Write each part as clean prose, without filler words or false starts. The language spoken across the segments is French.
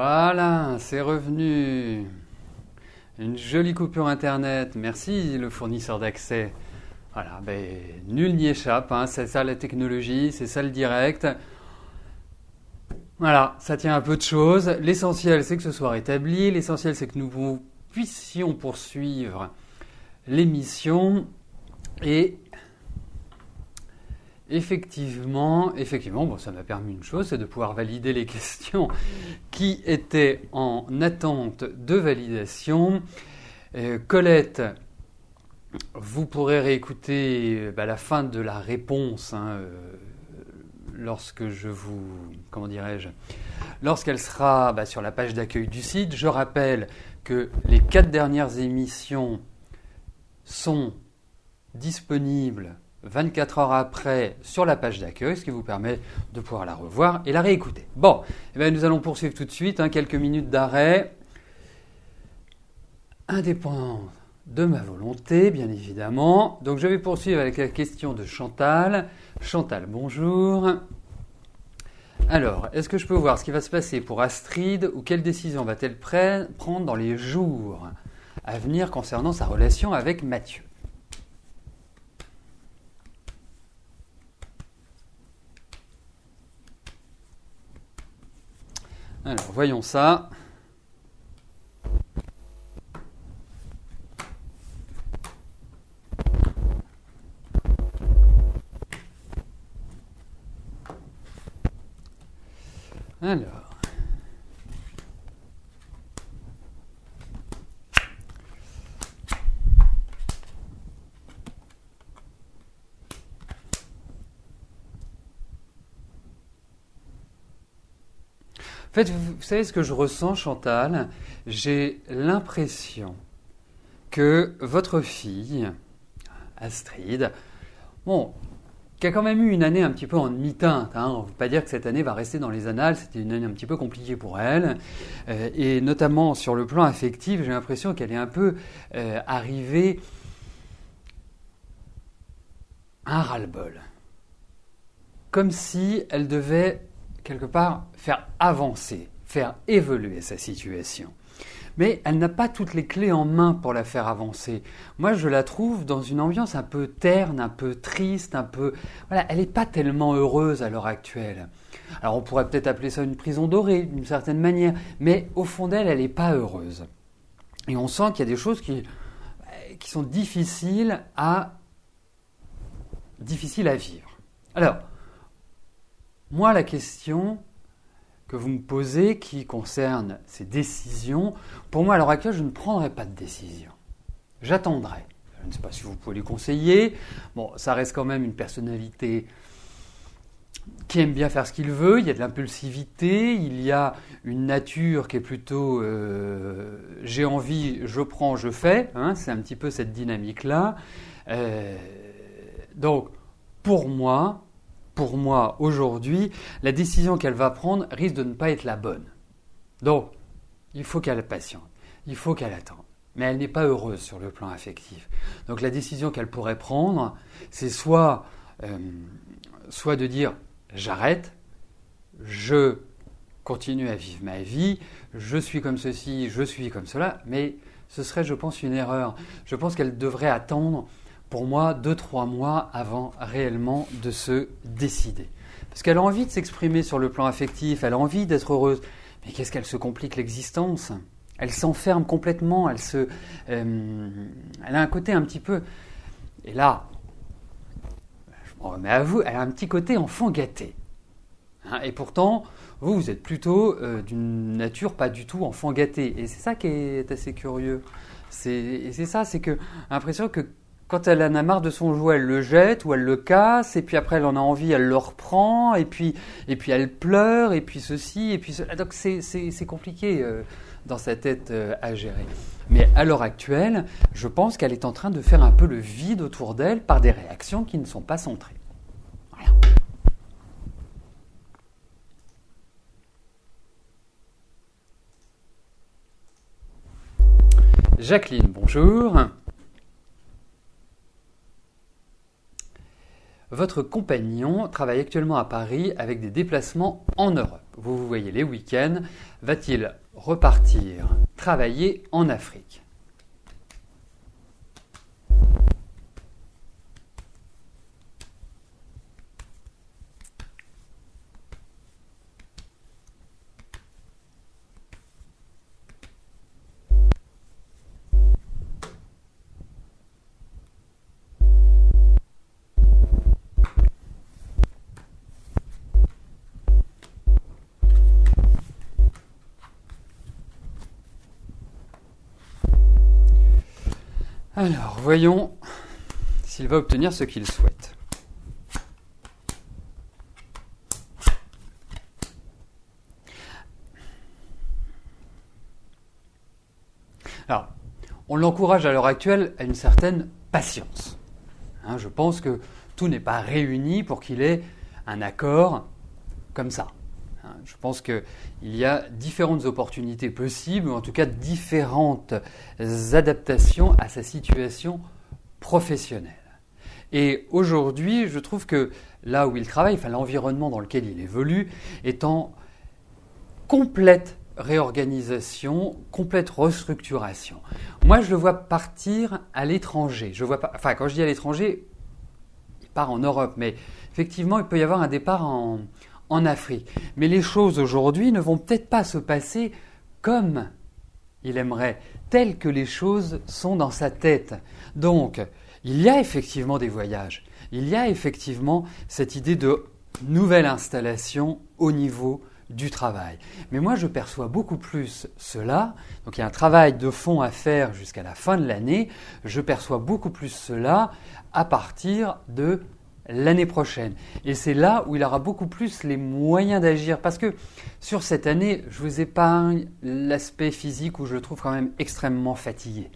Voilà, c'est revenu. Une jolie coupure internet. Merci le fournisseur d'accès. Voilà, nul n'y échappe, hein. C'est ça la technologie, c'est ça le direct. Voilà, ça tient un peu de choses. L'essentiel, c'est que ce soit rétabli. L'essentiel, c'est que nous puissions poursuivre l'émission. Et effectivement, bon, ça m'a permis une chose, c'est de pouvoir valider les questions qui étaient en attente de validation. Colette, vous pourrez réécouter la fin de la réponse lorsque lorsqu'elle sera sur la page d'accueil du site. Je rappelle que les 4 dernières émissions sont disponibles 24 heures après sur la page d'accueil, ce qui vous permet de pouvoir la revoir et la réécouter. Bon, nous allons poursuivre tout de suite, quelques minutes d'arrêt. Indépendant de ma volonté, bien évidemment. Donc je vais poursuivre avec la question de Chantal. Chantal, bonjour. Alors, est-ce que je peux voir ce qui va se passer pour Astrid ou quelle décision va-t-elle prendre dans les jours à venir concernant sa relation avec Mathieu ? Alors, voyons ça. Alors. En fait, vous savez ce que je ressens, Chantal ? J'ai l'impression que votre fille, Astrid, qui a quand même eu une année un petit peu en demi-teinte, on ne veut pas dire que cette année va rester dans les annales, c'était une année un petit peu compliquée pour elle, et notamment sur le plan affectif, j'ai l'impression qu'elle est un peu arrivée à un ras-le-bol. Comme si elle devait quelque part faire avancer, faire évoluer sa situation. Mais elle n'a pas toutes les clés en main pour la faire avancer. Moi, je la trouve dans une ambiance un peu terne, un peu triste, elle n'est pas tellement heureuse à l'heure actuelle. Alors, on pourrait peut-être appeler ça une prison dorée, d'une certaine manière, mais au fond d'elle, elle n'est pas heureuse. Et on sent qu'il y a des choses qui sont difficiles à vivre. Alors, moi, la question que vous me posez qui concerne ces décisions, pour moi, à l'heure actuelle, je ne prendrai pas de décision. J'attendrai. Je ne sais pas si vous pouvez lui conseiller. Bon, ça reste quand même une personnalité qui aime bien faire ce qu'il veut. Il y a de l'impulsivité, il y a une nature qui est plutôt j'ai envie, je prends, je fais. C'est un petit peu cette dynamique-là. Donc, pour moi, aujourd'hui, la décision qu'elle va prendre risque de ne pas être la bonne. Donc, il faut qu'elle patiente, il faut qu'elle attende. Mais elle n'est pas heureuse sur le plan affectif. Donc, la décision qu'elle pourrait prendre, c'est soit de dire « j'arrête, je continue à vivre ma vie, je suis comme ceci, je suis comme cela », mais ce serait, je pense, une erreur. Je pense qu'elle devrait attendre pour moi, 2-3 mois avant réellement de se décider. Parce qu'elle a envie de s'exprimer sur le plan affectif, elle a envie d'être heureuse. Mais qu'est-ce qu'elle se complique l'existence ? Elle s'enferme complètement, elle a un côté un petit peu... Et là, je m'en remets à vous, elle a un petit côté enfant gâté. Et pourtant, vous êtes plutôt d'une nature pas du tout enfant gâté. Et c'est ça qui est assez curieux. C'est que l'impression que quand elle en a marre de son jouet, elle le jette ou elle le casse, et puis après elle en a envie, elle le reprend, et puis elle pleure, et puis ceci, et puis cela. Donc c'est compliqué dans sa tête à gérer. Mais à l'heure actuelle, je pense qu'elle est en train de faire un peu le vide autour d'elle par des réactions qui ne sont pas centrées. Voilà. Jacqueline, bonjour. Votre compagnon travaille actuellement à Paris avec des déplacements en Europe. Vous vous voyez les week-ends. Va-t-il repartir travailler en Afrique? Alors, voyons s'il va obtenir ce qu'il souhaite. Alors, on l'encourage à l'heure actuelle à une certaine patience. Je pense que tout n'est pas réuni pour qu'il ait un accord comme ça. Je pense qu'il y a différentes opportunités possibles, ou en tout cas différentes adaptations à sa situation professionnelle. Et aujourd'hui, je trouve que là où il travaille, enfin l'environnement dans lequel il évolue, est en complète réorganisation, complète restructuration. Moi, je le vois partir à l'étranger. Je vois pas, enfin, quand je dis à l'étranger, il part en Europe, mais effectivement, il peut y avoir un départ en Afrique. Mais les choses aujourd'hui ne vont peut-être pas se passer comme il aimerait, telles que les choses sont dans sa tête. Donc, il y a effectivement des voyages. Il y a effectivement cette idée de nouvelle installation au niveau du travail. Mais moi, je perçois beaucoup plus cela. Donc, il y a un travail de fond à faire jusqu'à la fin de l'année. Je perçois beaucoup plus cela à partir de l'année prochaine. Et c'est là où il aura beaucoup plus les moyens d'agir. Parce que sur cette année, je vous épargne l'aspect physique où je le trouve quand même extrêmement fatigué.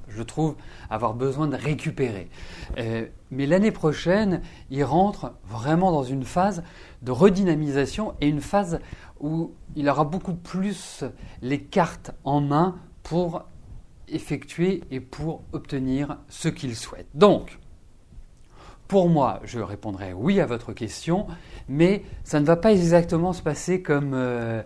Je trouve avoir besoin de récupérer. Mais l'année prochaine, il rentre vraiment dans une phase de redynamisation et une phase où il aura beaucoup plus les cartes en main pour effectuer et pour obtenir ce qu'il souhaite. Donc, pour moi, je répondrai oui à votre question, mais ça ne va pas exactement se passer comme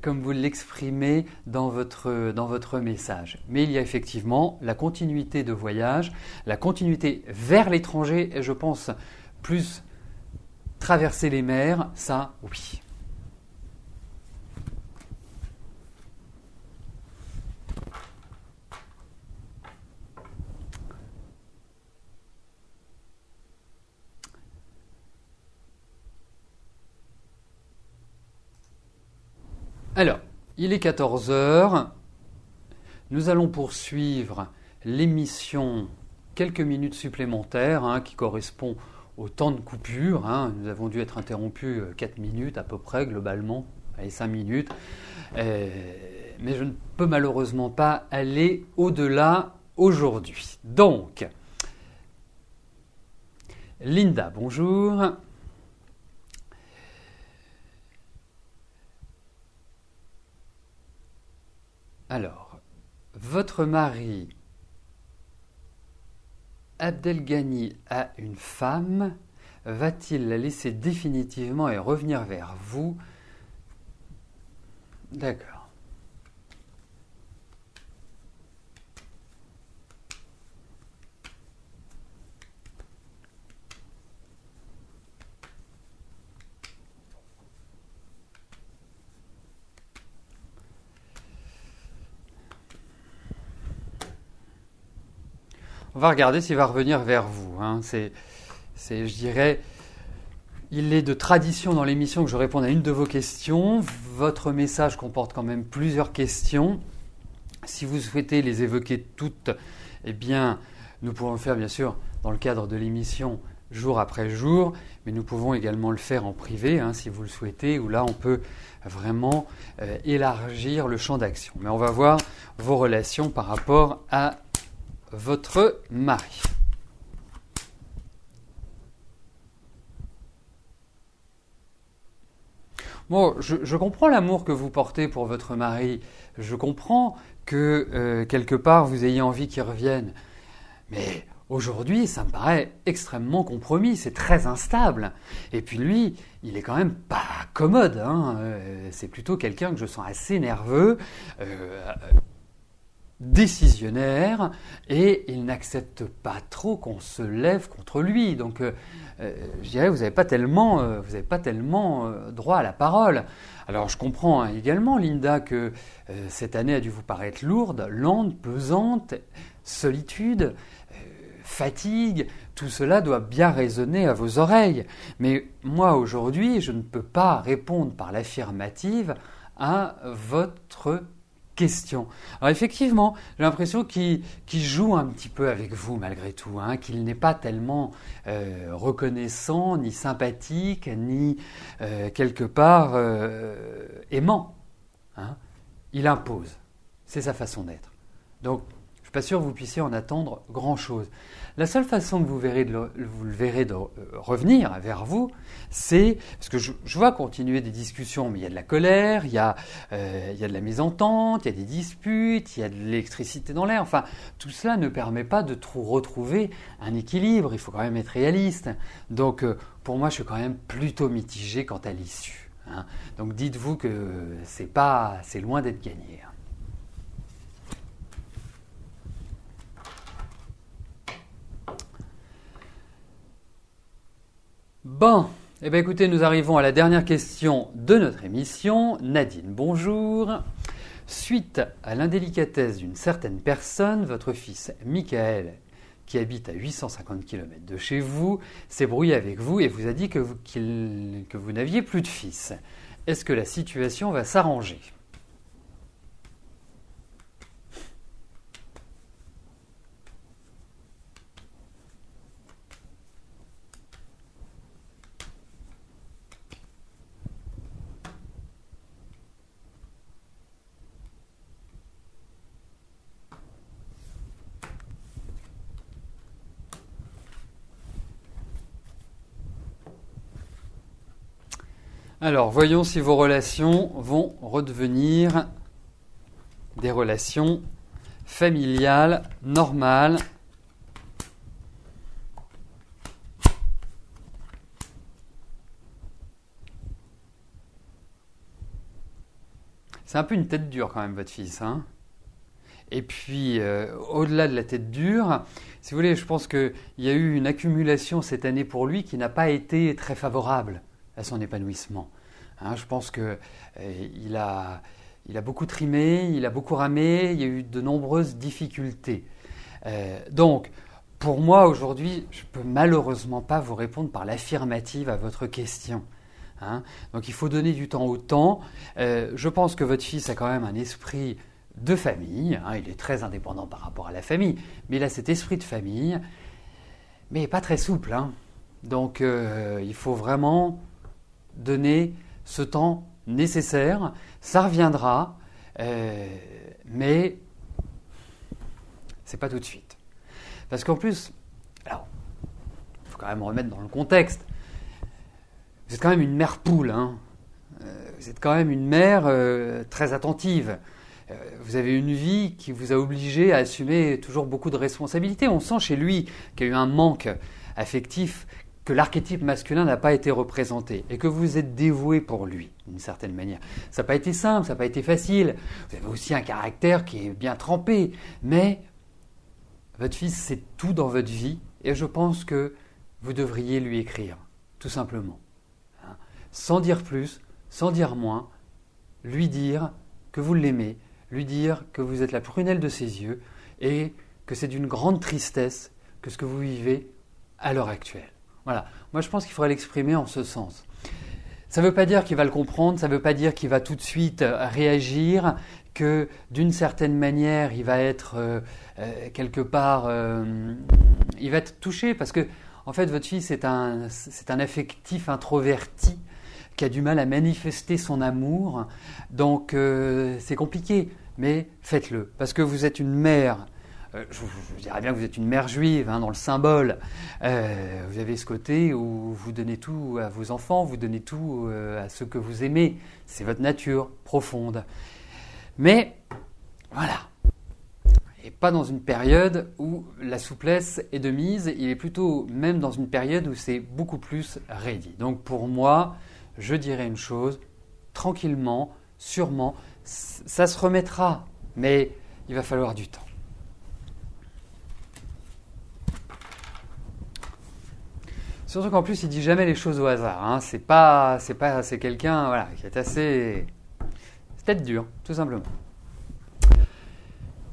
vous l'exprimez dans votre message. Mais il y a effectivement la continuité de voyage, la continuité vers l'étranger, et je pense plus traverser les mers, ça oui. Alors, il est 14 heures. Nous allons poursuivre l'émission quelques minutes supplémentaires qui correspond au temps de coupure. Nous avons dû être interrompus 4 minutes à peu près globalement, allez 5 minutes. Mais je ne peux malheureusement pas aller au-delà aujourd'hui. Donc, Linda, bonjour. Alors, votre mari Abdelghani a une femme. Va-t-il la laisser définitivement et revenir vers vous? D'accord. On va regarder s'il va revenir vers vous. Je dirais, il est de tradition dans l'émission que je réponde à une de vos questions. Votre message comporte quand même plusieurs questions. Si vous souhaitez les évoquer toutes, eh bien, nous pouvons le faire bien sûr dans le cadre de l'émission jour après jour, mais nous pouvons également le faire en privé si vous le souhaitez, où là on peut vraiment élargir le champ d'action. Mais on va voir vos relations par rapport à votre mari. Bon, je comprends l'amour que vous portez pour votre mari. Je comprends que quelque part vous ayez envie qu'il revienne. Mais aujourd'hui, ça me paraît extrêmement compromis, c'est très instable. Et puis lui, il est quand même pas commode, hein. C'est plutôt quelqu'un que je sens assez nerveux, décisionnaire, et il n'accepte pas trop qu'on se lève contre lui. Donc, je dirais, vous n'avez pas tellement, droit à la parole. Alors, je comprends hein, également, Linda, que cette année a dû vous paraître lourde, lente, pesante, solitude, fatigue. Tout cela doit bien résonner à vos oreilles. Mais moi, aujourd'hui, je ne peux pas répondre par l'affirmative à votre question. Alors effectivement, j'ai l'impression qu'il joue un petit peu avec vous malgré tout, hein, qu'il n'est pas tellement reconnaissant, ni sympathique, ni quelque part aimant. Hein. Il impose. C'est sa façon d'être. Donc, je ne suis pas sûr que vous puissiez en attendre grand-chose. La seule façon que vous le verrez de revenir vers vous, c'est, parce que je vois continuer des discussions, mais il y a de la colère, il y a de la mésentente, il y a des disputes, il y a de l'électricité dans l'air, enfin, tout cela ne permet pas de retrouver un équilibre, il faut quand même être réaliste. Donc, pour moi, je suis quand même plutôt mitigé quant à l'issue. Hein. Donc, dites-vous que c'est loin d'être gagné. Hein. Bon, eh bien écoutez, nous arrivons à la dernière question de notre émission. Nadine, bonjour. Suite à l'indélicatesse d'une certaine personne, votre fils Michael, qui habite à 850 km de chez vous, s'est brouillé avec vous et vous a dit que vous n'aviez plus de fils. Est-ce que la situation va s'arranger ? Alors, voyons si vos relations vont redevenir des relations familiales, normales. C'est un peu une tête dure quand même, votre fils. Hein. Et puis, au-delà de la tête dure, si vous voulez, je pense qu'il y a eu une accumulation cette année pour lui qui n'a pas été très favorable à son épanouissement. Hein, je pense qu'il a beaucoup trimé, il a beaucoup ramé, il y a eu de nombreuses difficultés. Donc, pour moi, aujourd'hui, je ne peux malheureusement pas vous répondre par l'affirmative à votre question. Hein. Donc, il faut donner du temps au temps. Je pense que votre fils a quand même un esprit de famille. Hein, il est très indépendant par rapport à la famille, mais il a cet esprit de famille, mais pas très souple. Hein. Donc, il faut vraiment donner ce temps nécessaire. Ça reviendra, mais c'est pas tout de suite. Parce qu'en plus, alors, il faut quand même remettre dans le contexte. Vous êtes quand même une mère poule, hein. Vous êtes quand même une mère très attentive. Vous avez une vie qui vous a obligé à assumer toujours beaucoup de responsabilités. On sent chez lui qu'il y a eu un manque affectif, que l'archétype masculin n'a pas été représenté et que vous êtes dévoué pour lui, d'une certaine manière. Ça n'a pas été simple, ça n'a pas été facile. Vous avez aussi un caractère qui est bien trempé, mais votre fils, c'est tout dans votre vie et je pense que vous devriez lui écrire, tout simplement. Hein. Sans dire plus, sans dire moins, lui dire que vous l'aimez, lui dire que vous êtes la prunelle de ses yeux et que c'est d'une grande tristesse que ce que vous vivez à l'heure actuelle. Voilà, moi je pense qu'il faudrait l'exprimer en ce sens. Ça ne veut pas dire qu'il va le comprendre, ça ne veut pas dire qu'il va tout de suite réagir, que d'une certaine manière il va être quelque part, il va être touché parce que en fait votre fils c'est un affectif introverti qui a du mal à manifester son amour, donc c'est compliqué, mais faites-le parce que vous êtes une mère. Je dirais bien que vous êtes une mère juive, hein, dans le symbole. Vous avez ce côté où vous donnez tout à vos enfants, vous donnez tout à ceux que vous aimez. C'est votre nature profonde. Mais, voilà. Et pas dans une période où la souplesse est de mise, il est plutôt même dans une période où c'est beaucoup plus ready. Donc pour moi, je dirais une chose, tranquillement, sûrement, ça se remettra, mais il va falloir du temps. Surtout qu'en plus, il dit jamais les choses au hasard. Hein. C'est quelqu'un, voilà, qui est assez, c'est peut-être dur, tout simplement.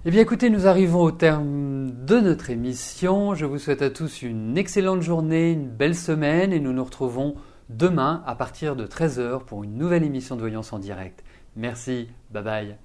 Eh bien écoutez, nous arrivons au terme de notre émission. Je vous souhaite à tous une excellente journée, une belle semaine et nous nous retrouvons demain à partir de 13h pour une nouvelle émission de Voyance en direct. Merci, bye bye.